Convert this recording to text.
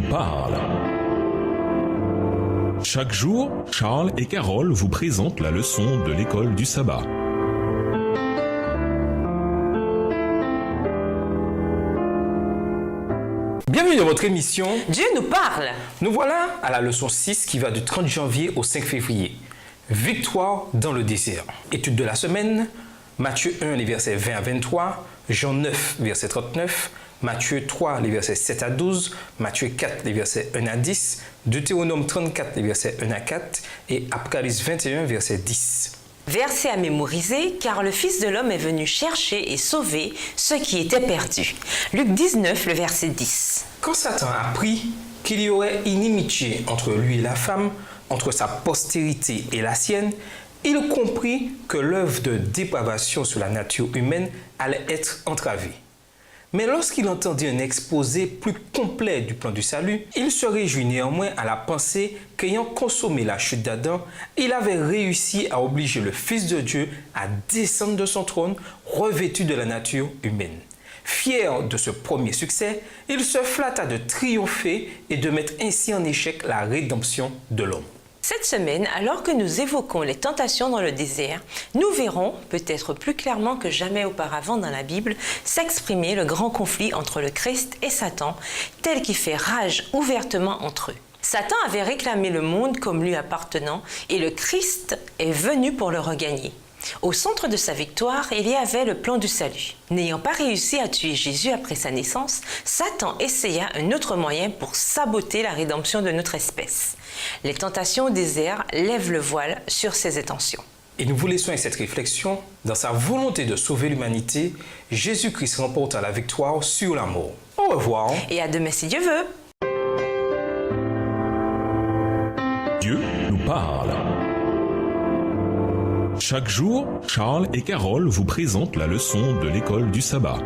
parle. Chaque jour, Charles et Carole vous présentent la leçon de l'école du sabbat. Bienvenue dans votre émission Dieu nous parle. Nous voilà à la leçon 6 qui va du 30 janvier au 5 février. Victoire dans le désert. Étude de la semaine, Matthieu 1, les versets 20 à 23, Jean 9, verset 39, Matthieu 3, les versets 7 à 12, Matthieu 4, les versets 1 à 10, Deutéronome 34, les versets 1 à 4 et Apocalypse 21, verset 10. Verset à mémoriser, car le Fils de l'homme est venu chercher et sauver ceux qui étaient perdus. Luc 19, le verset 10. Quand Satan apprit qu'il y aurait inimitié entre lui et la femme, entre sa postérité et la sienne, il comprit que l'œuvre de dépravation sur la nature humaine allait être entravée. Mais lorsqu'il entendit un exposé plus complet du plan du salut, il se réjouit néanmoins à la pensée qu'ayant consommé la chute d'Adam, il avait réussi à obliger le Fils de Dieu à descendre de son trône, revêtu de la nature humaine. Fier de ce premier succès, il se flatta de triompher et de mettre ainsi en échec la rédemption de l'homme. Cette semaine, alors que nous évoquons les tentations dans le désert, nous verrons, peut-être plus clairement que jamais auparavant dans la Bible, s'exprimer le grand conflit entre le Christ et Satan, tel qu'il fait rage ouvertement entre eux. Satan avait réclamé le monde comme lui appartenant et le Christ est venu pour le regagner. Au centre de sa victoire, il y avait le plan du salut. N'ayant pas réussi à tuer Jésus après sa naissance, Satan essaya un autre moyen pour saboter la rédemption de notre espèce. Les tentations au désert lèvent le voile sur ses intentions. Et nous vous laissons avec cette réflexion. Dans sa volonté de sauver l'humanité, Jésus-Christ remporta la victoire sur la mort. Au revoir. Et à demain si Dieu veut. Dieu nous parle. Chaque jour, Charles et Carole vous présentent la leçon de l'école du sabbat.